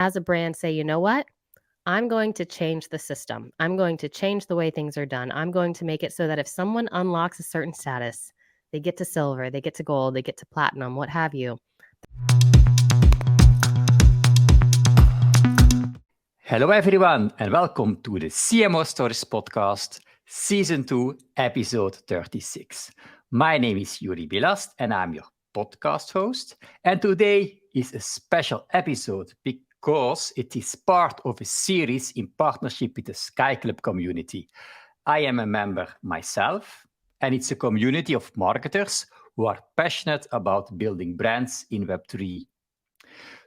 as a brand say, you know what? I'm going to change the system. I'm going to change the way things are done. I'm going to make it so that if someone unlocks a certain status, they get to silver, they get to gold, they get to platinum, what have you. Hello everyone and welcome to the CMO Stories podcast, season 2, episode 36. My name is Yuri Bilast and I'm your podcast host. And today is a special episode because it is part of a series in partnership with the Sky Club community. I am a member myself, and it's a community of marketers who are passionate about building brands in Web3.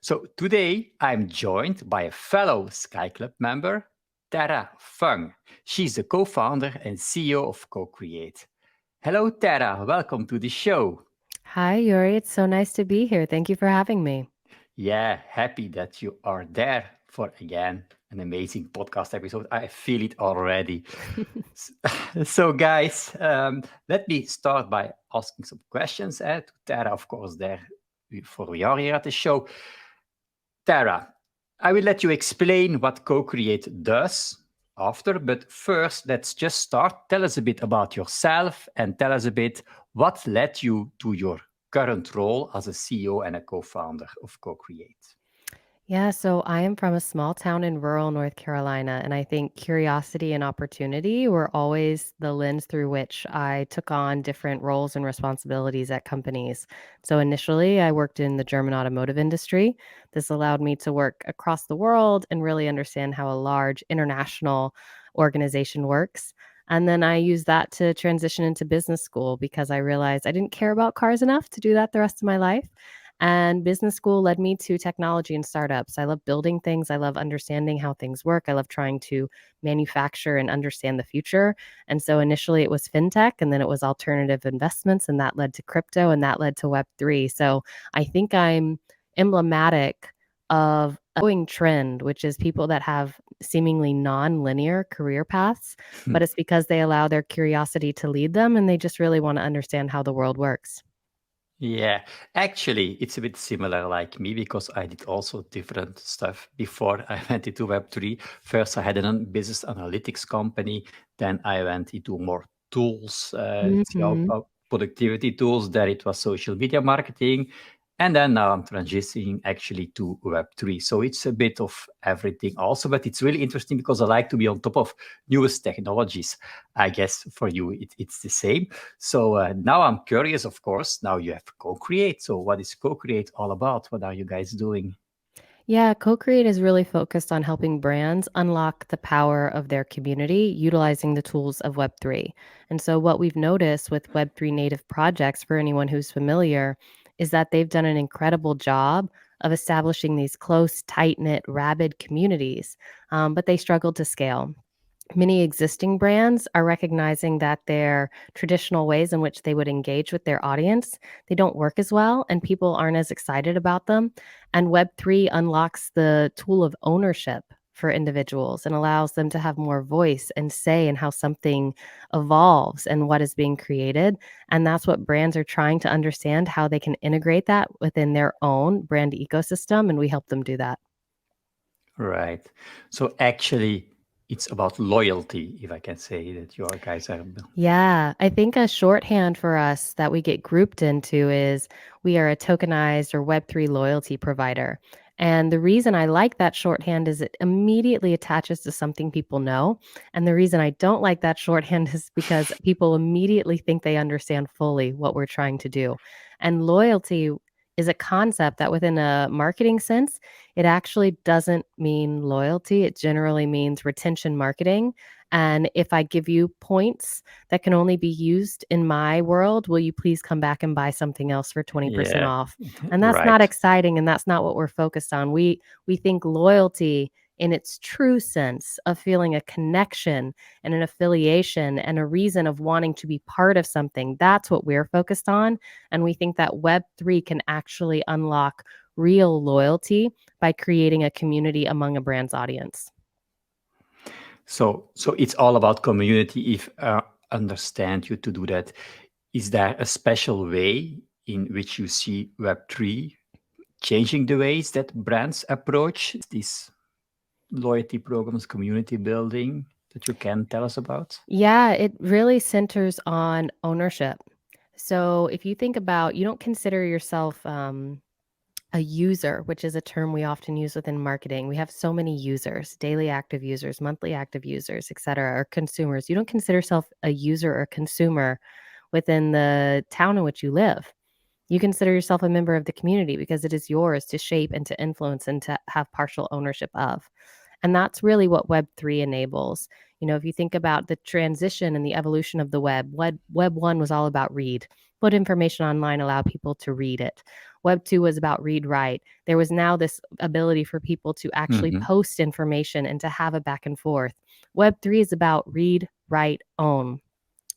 So today I'm joined by a fellow Sky Club member, Tara Fung. She's the co-founder and CEO of Co-Create. Hello, Tara. Welcome to the show. Hi, Yuri. It's so nice to be here. Thank you for having me. Yeah, happy that you are there for, again, an amazing podcast episode. I feel it already. So, guys, let me start by asking some questions to Tara, of course, there for we are here at the show. Tara, I will let you explain what Co-Create does after, but first, let's just start. Tell us a bit about yourself and tell us a bit what led you to your current role as a CEO and a co-founder of Co-Create. Yeah, so I am from a small town in rural North Carolina, and I think curiosity and opportunity were always the lens through which I took on different roles and responsibilities at companies. So initially, I worked in the German automotive industry. This allowed me to work across the world and really understand how a large international organization works. And then I used that to transition into business school because I realized I didn't care about cars enough to do that the rest of my life. And business school led me to technology and startups. I love building things. I love understanding how things work. I love trying to manufacture and understand the future. And so initially it was fintech, and then it was alternative investments, and that led to crypto, and that led to Web3. So I think I'm emblematic of a growing trend, which is people that have seemingly non-linear career paths, but it's because they allow their curiosity to lead them and they just really want to understand how the world works. Yeah, actually, it's a bit similar like me because I did also different stuff before I went into Web3. First, I had a business analytics company. Then I went into more tools, Mhm. productivity tools. There it was social media marketing. And then now I'm transitioning actually to Web3. So it's a bit of everything also, but it's really interesting because I like to be on top of newest technologies. I guess for you, it's the same. So now I'm curious, of course. Now you have Co-Create. So what is Co-Create all about? What are you guys doing? Yeah, Co-Create is really focused on helping brands unlock the power of their community utilizing the tools of Web3. And so, what we've noticed with Web3 native projects, for anyone who's familiar, is that they've done an incredible job of establishing these close, tight knit, rabid communities, but they struggle to scale. Many existing brands are recognizing that their traditional ways in which they would engage with their audience, they don't work as well and people aren't as excited about them. And Web3 unlocks the tool of ownership for individuals and allows them to have more voice and say in how something evolves and what is being created. And that's what brands are trying to understand, how they can integrate that within their own brand ecosystem, and we help them do that. Right. So actually, it's about loyalty, if I can say that your guys are. Yeah, I think a shorthand for us that we get grouped into is we are a tokenized or Web3 loyalty provider. And the reason I like that shorthand is it immediately attaches to something people know. And the reason I don't like that shorthand is because people immediately think they understand fully what we're trying to do. And loyalty is a concept that within a marketing sense, it actually doesn't mean loyalty. It generally means retention marketing. And if I give you points that can only be used in my world, will you please come back and buy something else for 20% Yeah, off? And that's not right. exciting, and that's not what we're focused on. We think loyalty in its true sense of feeling a connection and an affiliation and a reason of wanting to be part of something. That's what we're focused on. And we think that Web3 can actually unlock real loyalty by creating a community among a brand's audience. So it's all about community. If I understand you to do that, is there a special way in which you see Web3 changing the ways that brands approach these loyalty programs, community building that you can tell us about? Yeah, it really centers on ownership. So if you think about, you don't consider yourself a user, which is a term we often use within marketing. We have so many users, daily active users, monthly active users, et cetera, or consumers. You don't consider yourself a user or consumer within the town in which you live. You consider yourself a member of the community because it is yours to shape and to influence and to have partial ownership of. And that's really what Web3 enables. You know, if you think about the transition and the evolution of the Web 1 was all about read. Put information online, allow people to read it. Web 2 was about read write. There was now this ability for people to actually Hmm. post information and to have a back and forth. Web 3 is about read, write, own,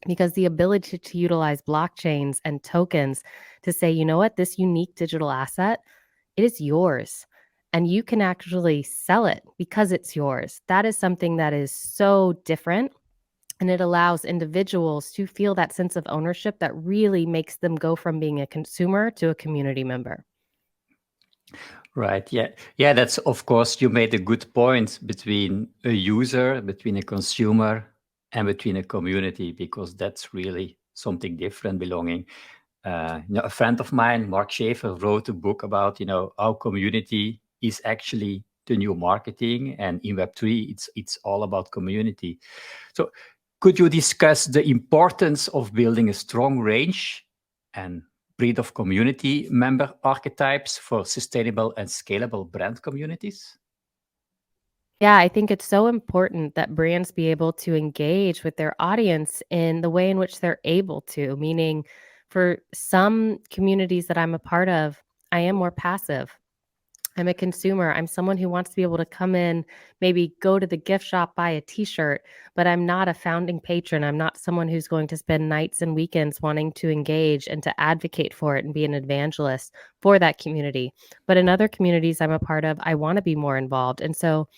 because the ability to utilize blockchains and tokens to say, you know what, this unique digital asset, it is yours. And you can actually sell it because it's yours. That is something that is so different. And it allows individuals to feel that sense of ownership that really makes them go from being a consumer to a community member. Right. Yeah. Yeah. That's, of course, you made a good point between a user, between a consumer, and between a community, because that's really something different belonging. A friend of mine, Mark Schaefer, wrote a book about, how community is actually the new marketing. And in Web3, it's all about community. So could you discuss the importance of building a strong range and breed of community member archetypes for sustainable and scalable brand communities? Yeah, I think it's so important that brands be able to engage with their audience in the way in which they're able to, meaning for some communities that I'm a part of, I am more passive. I'm a consumer. I'm someone who wants to be able to come in, maybe go to the gift shop, buy a t-shirt, but I'm not a founding patron. I'm not someone who's going to spend nights and weekends wanting to engage and to advocate for it and be an evangelist for that community. But in other communities I'm a part of, I want to be more involved. And so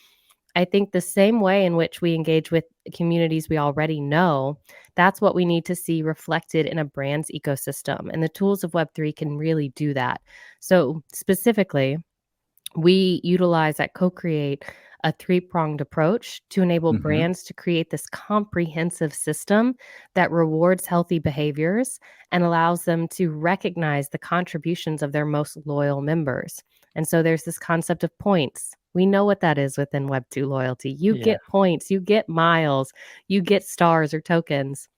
I think the same way in which we engage with communities we already know, that's what we need to see reflected in a brand's ecosystem. And the tools of Web3 can really do that. So, specifically, we utilize at Co-Create a three-pronged approach to enable Hmm. brands to create this comprehensive system that rewards healthy behaviors and allows them to recognize the contributions of their most loyal members. And so there's this concept of points. We know what that is within Web2 loyalty. You Yeah. get points, you get miles, you get stars or tokens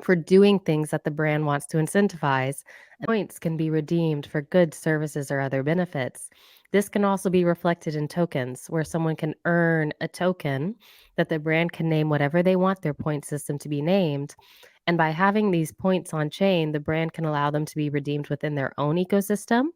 for doing things that the brand wants to incentivize. And points can be redeemed for goods, services, or other benefits. This can also be reflected in tokens, where someone can earn a token that the brand can name whatever they want their point system to be named. And by having these points on chain, the brand can allow them to be redeemed within their own ecosystem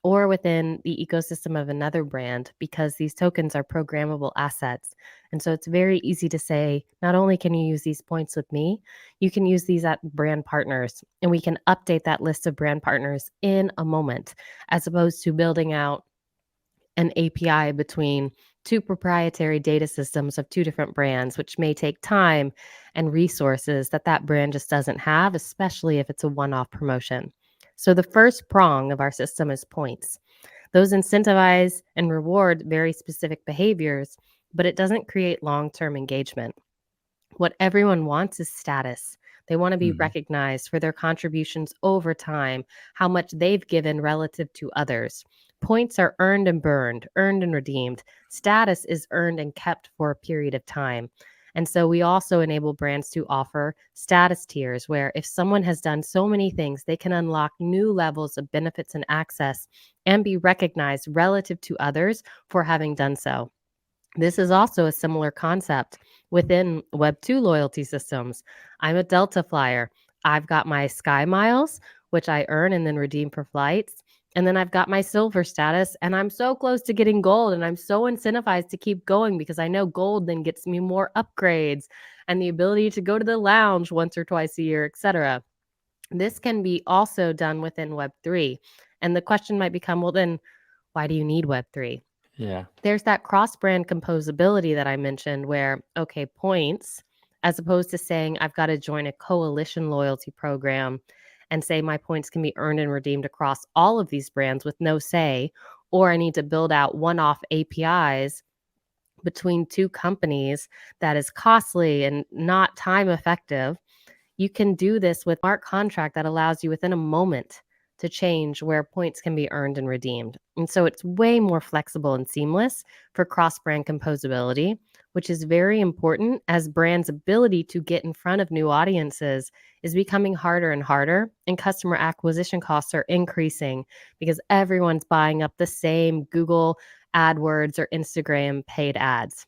or within the ecosystem of another brand because these tokens are programmable assets. And so it's very easy to say, not only can you use these points with me, you can use these at brand partners. And we can update that list of brand partners in a moment, as opposed to building out an API between two proprietary data systems of two different brands, which may take time and resources that that brand just doesn't have, especially if it's a one off promotion. So the first prong of our system is points. Those incentivize and reward very specific behaviors, but it doesn't create long term engagement. What everyone wants is status. They want to be Mhm. recognized for their contributions over time, how much they've given relative to others. Points are earned and burned, earned and redeemed. Status is earned and kept for a period of time. And so we also enable brands to offer status tiers where if someone has done so many things, they can unlock new levels of benefits and access and be recognized relative to others for having done so. This is also a similar concept within Web2 loyalty systems. I'm a Delta flyer. I've got my Sky Miles, which I earn and then redeem for flights. And then I've got my silver status, and I'm so close to getting gold, and I'm so incentivized to keep going because I know gold then gets me more upgrades and the ability to go to the lounge once or twice a year, etc. This can be also done within Web3. And the question might become, well, then why do you need Web3? Yeah. There's that cross brand composability that I mentioned where, okay, points, as opposed to saying I've got to join a coalition loyalty program and say my points can be earned and redeemed across all of these brands with no say, or I need to build out one-off APIs between two companies that is costly and not time effective. You can do this with smart contract that allows you within a moment to change where points can be earned and redeemed. And so it's way more flexible and seamless for cross-brand composability, which is very important as brands' ability to get in front of new audiences is becoming harder and harder, and customer acquisition costs are increasing because everyone's buying up the same Google AdWords or Instagram paid ads.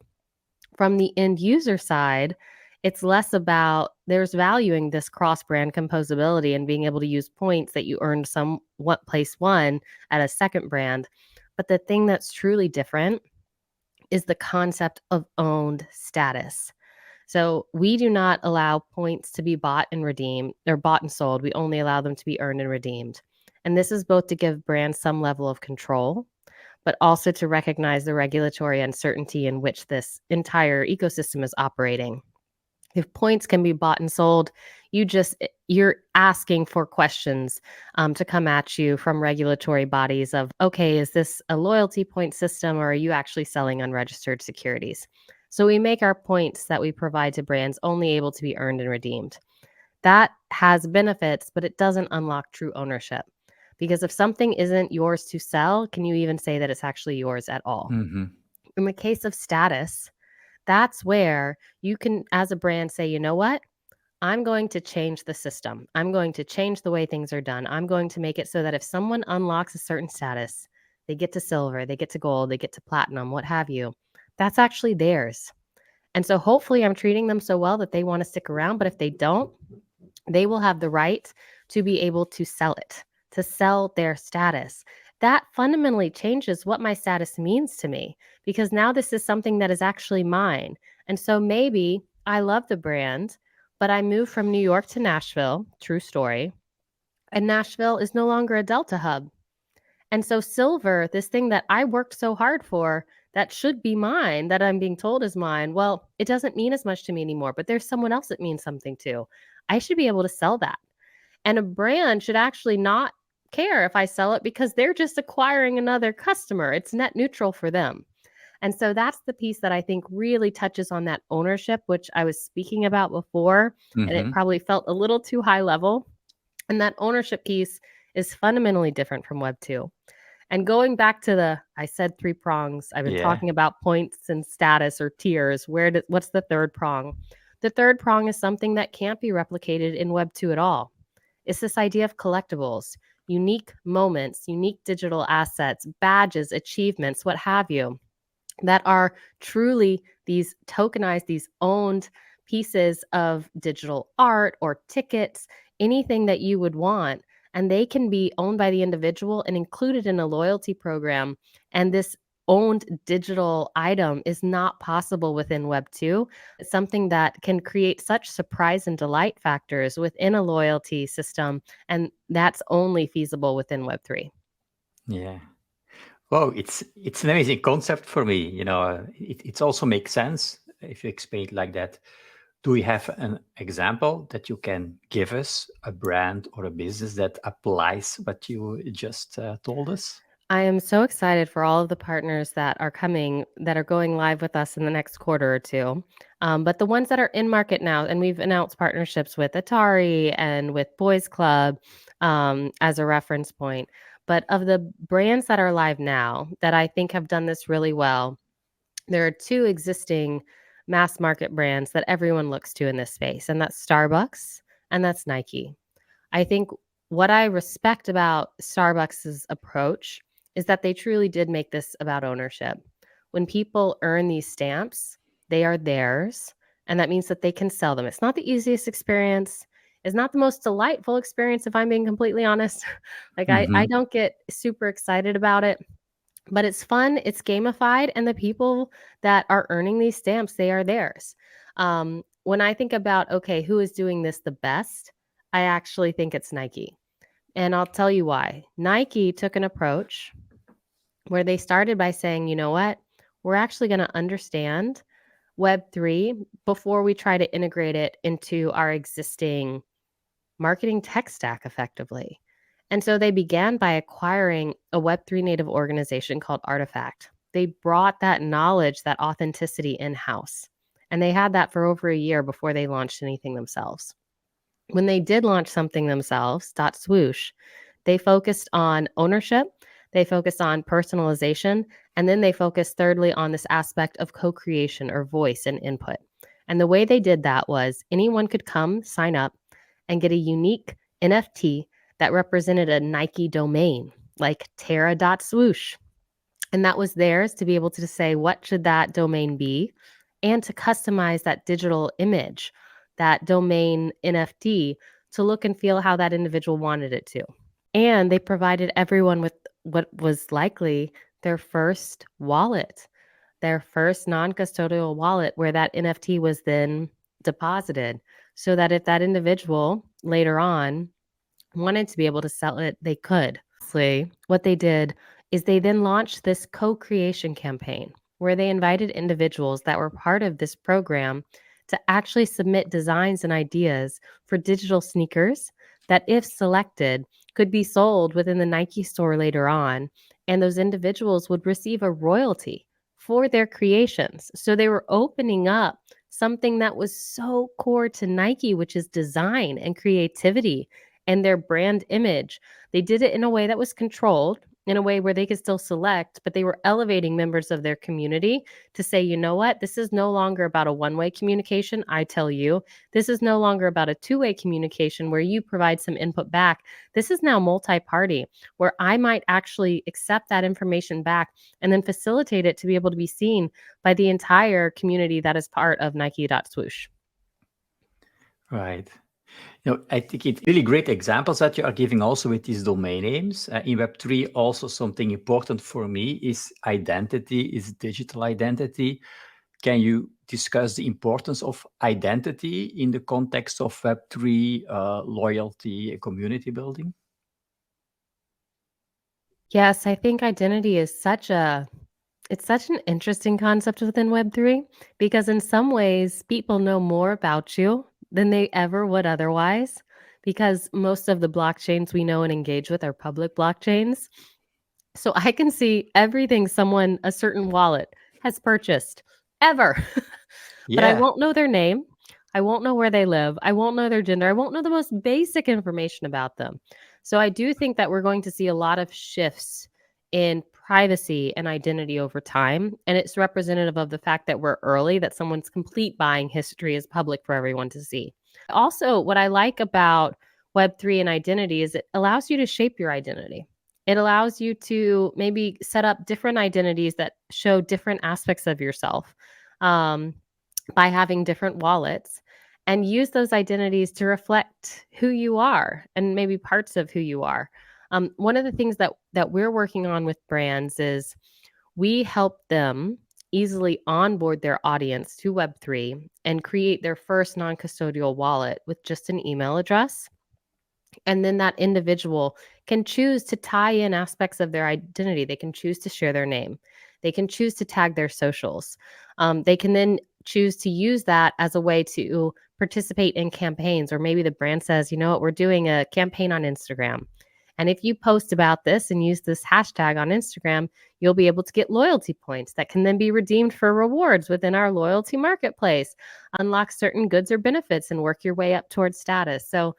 From the end user side, it's less about there's valuing this cross brand composability and being able to use points that you earned some what place one at a second brand. But the thing that's truly different is the concept of owned status. So we do not allow points to be bought and redeemed or bought and sold. We only allow them to be earned and redeemed. And this is both to give brands some level of control, but also to recognize the regulatory uncertainty in which this entire ecosystem is operating. If points can be bought and sold, you're asking for questions to come at you from regulatory bodies of, okay, is this a loyalty point system or are you actually selling unregistered securities? So we make our points that we provide to brands only able to be earned and redeemed. That has benefits, but it doesn't unlock true ownership. Because if something isn't yours to sell, can you even say that it's actually yours at all? Mm-hmm. In the case of status, that's where you can, as a brand, say, you know what? I'm going to change the system. I'm going to change the way things are done. I'm going to make it so that if someone unlocks a certain status, they get to silver, they get to gold, they get to platinum, what have you. That's actually theirs. And so hopefully I'm treating them so well that they want to stick around. But if they don't, they will have the right to be able to sell it, to sell their status. That fundamentally changes what my status means to me because now this is something that is actually mine. And so maybe I love the brand, but I moved from New York to Nashville, true story, and Nashville is no longer a Delta hub. And so silver, this thing that I worked so hard for, that should be mine, that I'm being told is mine, well, it doesn't mean as much to me anymore, but there's someone else it means something to. I should be able to sell that. And a brand should actually not care if I sell it because they're just acquiring another customer. It's net neutral for them. And so that's the piece that I think really touches on that ownership, which I was speaking about before, and it Mm-hmm. probably felt a little too high level. And that ownership piece is fundamentally different from Web 2. And going back to I said three prongs. I've been Yeah. talking about points and status or tiers. What's the third prong? The third prong is something that can't be replicated in Web 2 at all. It's this idea of collectibles, unique moments, unique digital assets, badges, achievements, what have you, that are truly these tokenized, these owned pieces of digital art or tickets, anything that you would want. And they can be owned by the individual and included in a loyalty program. And this owned digital item is not possible within Web 2. It's something that can create such surprise and delight factors within a loyalty system. And that's only feasible within Web 3. Yeah. Well, it's an amazing concept for me. It also makes sense if you explain it like that. Do you have an example that you can give us, a brand or a business that applies what you just told us? I am so excited for all of the partners that are coming, that are going live with us in the next quarter or two. But the ones that are in market now, and we've announced partnerships with Atari and with Boys Club as a reference point. But of the brands that are live now that I think have done this really well, there are two existing mass market brands that everyone looks to in this space, and that's Starbucks and that's Nike. I think what I respect about Starbucks' approach is that they truly did make this about ownership. When people earn these stamps, they are theirs, and that means that they can sell them. It's not the easiest experience. It's not the most delightful experience, if I'm being completely honest. I Mm-hmm. don't get super excited about it, but it's fun, it's gamified, and the people that are earning these stamps, they are theirs. When I think about, okay, who is doing this the best, I actually think it's Nike. And I'll tell you why. Nike took an approach where they started by saying, you know what? We're actually going to understand Web3 before we try to integrate it into our existing marketing tech stack effectively. And so they began by acquiring a Web3 native organization called Artifact. They brought that knowledge, that authenticity in house. And they had that for over a year before they launched anything themselves. When they did launch something themselves, Dot Swoosh, they focused on ownership, they focused on personalization, and then they focused thirdly on this aspect of co creation or voice and input. And the way they did that was anyone could come, sign up, and get a unique NFT that represented a Nike domain, like Terra.swoosh. And that was theirs to be able to say, what should that domain be? And to customize that digital image, that domain NFT to look and feel how that individual wanted it to. And they provided everyone with what was likely their first wallet, their first non custodial wallet where that NFT was then deposited. So that if that individual later on wanted to be able to sell it, they could. Lastly, what they did is they then launched this co creation campaign where they invited individuals that were part of this program to actually submit designs and ideas for digital sneakers that, if selected, could be sold within the Nike store later on. And those individuals would receive a royalty for their creations. So they were opening up something that was so core to Nike, which is design and creativity and their brand image. They did it in a way that was controlled, in a way where they could still select, but they were elevating members of their community to say, you know what, this is no longer about a one-way communication. I tell you, this is no longer about a two-way communication where you provide some input back. This is now multi-party, where I might actually accept that information back and then facilitate it to be able to be seen by the entire community that is part of Nike.swoosh. Right. I think it's really great examples that you are giving also with these domain names. In Web3, also something important for me is identity, is digital identity. Can you discuss the importance of identity in the context of Web3, loyalty, and community building? Yes, I think identity is such an interesting concept within Web3 because in some ways people know more about you than they ever would otherwise because most of the blockchains we know and engage with are public blockchains. So I can see everything a certain wallet has purchased ever. But I Yeah. won't know their name. I won't know where they live. I won't know their gender. I won't know the most basic information about them. So I do think that we're going to see a lot of shifts in privacy and identity over time. And it's representative of the fact that we're early, that someone's complete buying history is public for everyone to see. Also, what I like about Web3 and identity is it allows you to shape your identity. It allows you to maybe set up different identities that show different aspects of yourself. By having different wallets and use those identities to reflect who you are and maybe parts of who you are. One of the things that we're working on with brands is we help them easily onboard their audience to Web3 and create their first non-custodial wallet with just an email address. And then that individual can choose to tie in aspects of their identity. They can choose to share their name. They can choose to tag their socials. They can then choose to use that as a way to participate in campaigns, or maybe the brand says, you know what, we're doing a campaign on Instagram. And if you post about this and use this hashtag on Instagram, you'll be able to get loyalty points that can then be redeemed for rewards within our loyalty marketplace, unlock certain goods or benefits, and work your way up towards status. So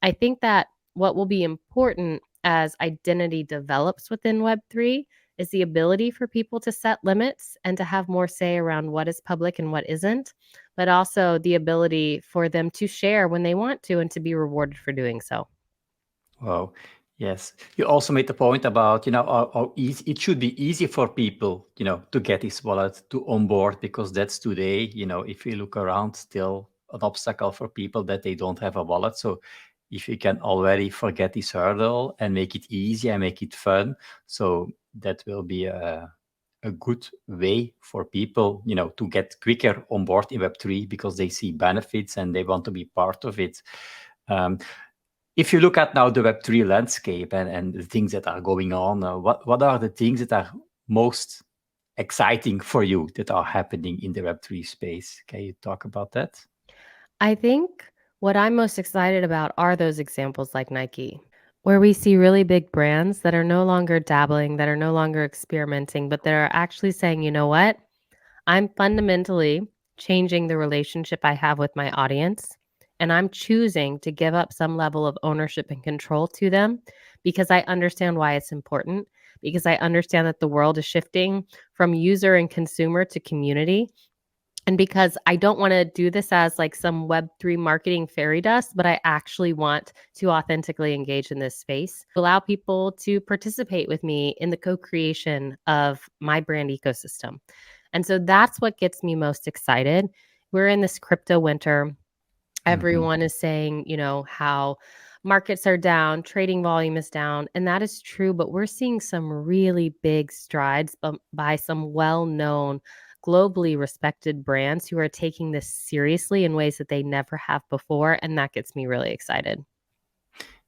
I think that what will be important as identity develops within Web3 is the ability for people to set limits and to have more say around what is public and what isn't, but also the ability for them to share when they want to and to be rewarded for doing so. Wow. Yes. You also made the point about, how easy it should be easy for people, to get this wallet to onboard because that's today, if you look around, still an obstacle for people that they don't have a wallet. So if you can already forget this hurdle and make it easy and make it fun, so that will be a good way for people, to get quicker on board in Web3 because they see benefits and they want to be part of it. If you look at now the Web3 landscape and the things that are going on, what are the things that are most exciting for you that are happening in the Web3 space? Can you talk about that? I think What I'm most excited about are those examples like Nike, where we see really big brands that are no longer dabbling, that are no longer experimenting, but that are actually saying, you know what? I'm fundamentally changing the relationship I have with my audience. And I'm choosing to give up some level of ownership and control to them because I understand why it's important, because I understand that the world is shifting from user and consumer to community. And because I don't want to do this as like some Web3 marketing fairy dust, but I actually want to authentically engage in this space, allow people to participate with me in the co creation of my brand ecosystem. And so that's what gets me most excited. We're in this crypto winter. Mhm. Everyone is saying, how markets are down, trading volume is down, and that is true, but we're seeing some really big strides by some well-known, globally respected brands who are taking this seriously in ways that they never have before, and that gets me really excited.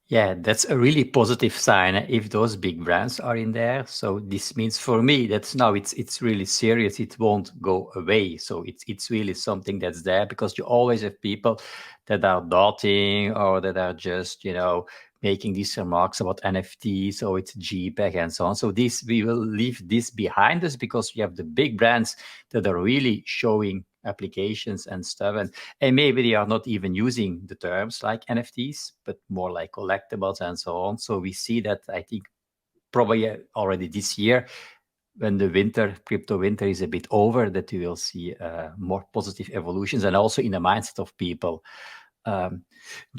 Yeah, that's a really positive sign if those big brands are in there. So this means for me that's now it's really serious. It won't go away. So it's really something that's there because you always have people that are doubting or that are just, making these remarks about NFTs or it's JPEG and so on. So this we will leave this behind us because we have the big brands that are really showing applications and stuff. And maybe they are not even using the terms like NFTs, but more like collectibles and so on. So we see that, I think, probably already this year, when the crypto winter is a bit over, that we will see more positive evolutions and also in the mindset of people. Um,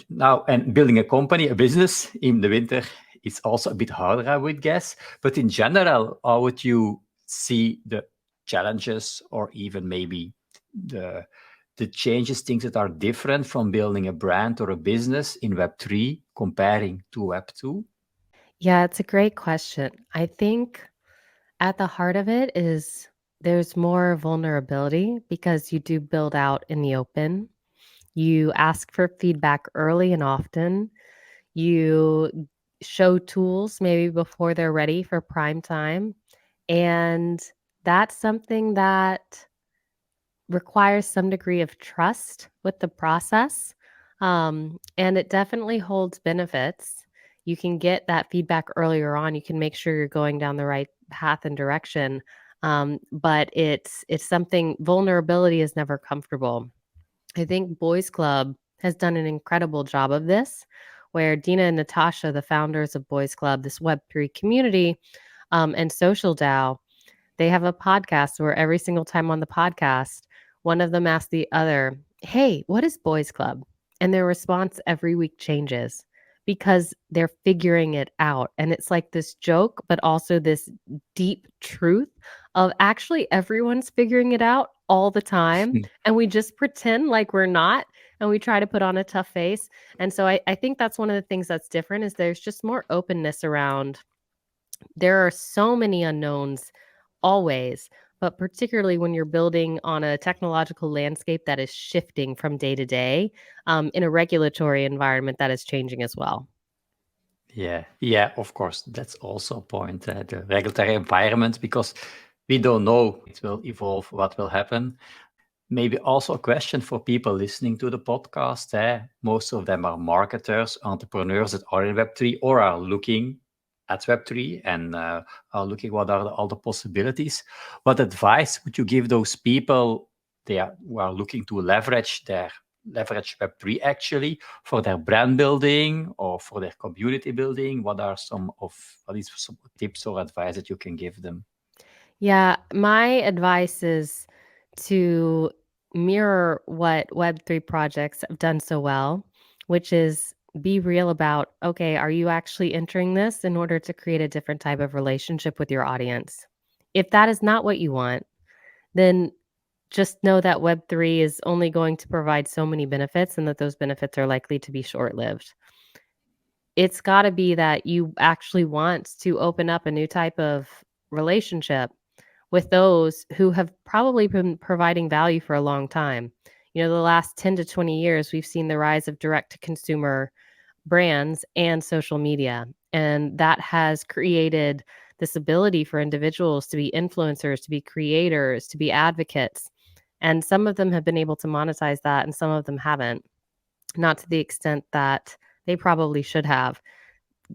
Now, and building a company, a business in the winter is also a bit harder, I would guess. But in general, how would you see the challenges or even maybe the the changes, things that are different from building a brand or a business in Web3 comparing to Web2? Yeah, it's a great question. I think at the heart of it is there's more vulnerability because you do build out in the open. You ask for feedback early and often. You show tools maybe before they're ready for prime time. And that's something that requires some degree of trust with the process. And it definitely holds benefits. You can get that feedback earlier on. You can make sure you're going down the right path and direction. But it's something vulnerability is never comfortable. I think Boys Club has done an incredible job of this, where Dina and Natasha, the founders of Boys Club, this Web3 community, and Social DAO, they have a podcast where every single time on the podcast, one of them asks the other, "Hey, what is Boys Club?" And their response every week changes because they're figuring it out. And it's like this joke, but also this deep truth of actually everyone's figuring it out all the time. And we just pretend like we're not. And we try to put on a tough face. And so I think that's one of the things that's different is there's just more openness around there are so many unknowns always, but particularly when you're building on a technological landscape that is shifting from day to day, in a regulatory environment that is changing as well. Yeah, yeah, of course. That's also a point, the regulatory environment, because we don't know it will evolve, what will happen. Maybe also a question for people listening to the podcast. Most of them are marketers, entrepreneurs that are in Web3 or are looking at Web3 and are looking what are all the possibilities. What advice would you give those people who are looking to leverage Web3 actually for their brand building or for their community building? What is some tips or advice that you can give them? Yeah, my advice is to mirror what Web3 projects have done so well, which is be real about okay, are you actually entering this in order to create a different type of relationship with your audience? If that is not what you want, then just know that Web3 is only going to provide so many benefits and that those benefits are likely to be short lived. It's got to be that you actually want to open up a new type of relationship with those who have probably been providing value for a long time. The last 10 to 20 years, we've seen the rise of direct to consumer brands and social media. And that has created this ability for individuals to be influencers, to be creators, to be advocates. And some of them have been able to monetize that and some of them haven't. not to the extent that they probably should have.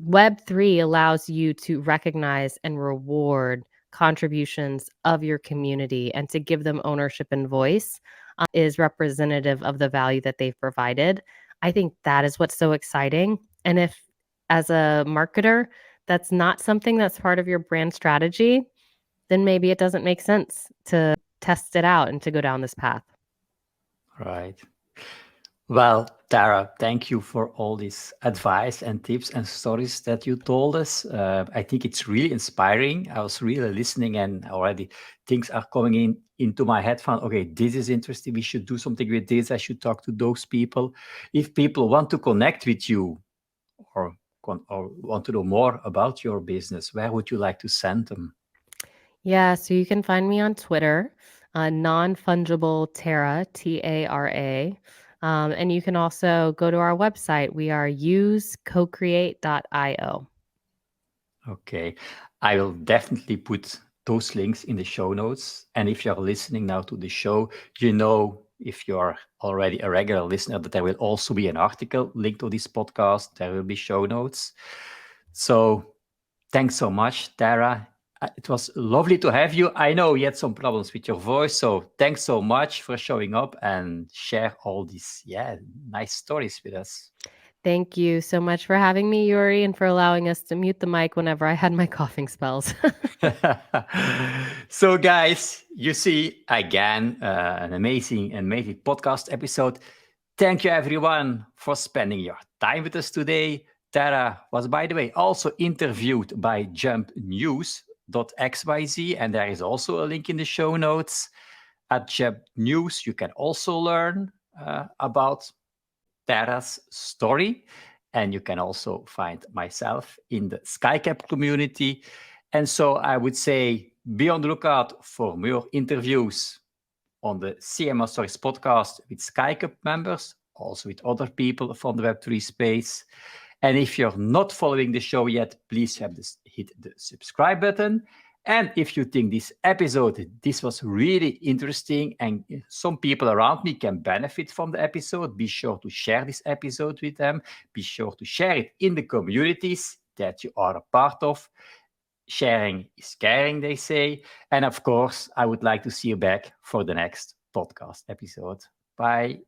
Web3 allows you to recognize and reward contributions of your community and to give them ownership and voice is representative of the value that they've provided. I think that is what's so exciting. And if, as a marketer, that's not something that's part of your brand strategy, then maybe it doesn't make sense to test it out and to go down this path. Right. Well, Tara, thank you for all this advice and tips and stories that you told us. I think it's really inspiring. I was really listening, and already things are coming into my head. From okay, this is interesting. We should do something with this. I should talk to those people. If people want to connect with you or or want to know more about your business, where would you like to send them? Yeah, so you can find me on Twitter, non-fungible Tara, Tara. And you can also go to our website. We are usecocreate.io. Okay. I will definitely put those links in the show notes. And if you're listening now to the show, you know, if you're already a regular listener, that there will also be an article linked to this podcast. There will be show notes. So thanks so much, Tara. It was lovely to have you. I know you had some problems with your voice. So thanks so much for showing up and share all these, nice stories with us. Thank you so much for having me, Yuri, and for allowing us to mute the mic whenever I had my coughing spells. So, guys, you see again an amazing podcast episode. Thank you, everyone, for spending your time with us today. Tara was, by the way, also interviewed by jumpnews.xyz, and there is also a link in the show notes. At Jump News, you can also learn about Tara's story. And you can also find myself in the SkyCap community. And so I would say be on the lookout for more interviews on the CMO Stories podcast with SkyCap members, also with other people from the Web3 space. And if you're not following the show yet, please hit the subscribe button. And if you think this was really interesting and some people around me can benefit from the episode, be sure to share this episode with them. Be sure to share it in the communities that you are a part of. Sharing is caring, they say. And of course, I would like to see you back for the next podcast episode. Bye.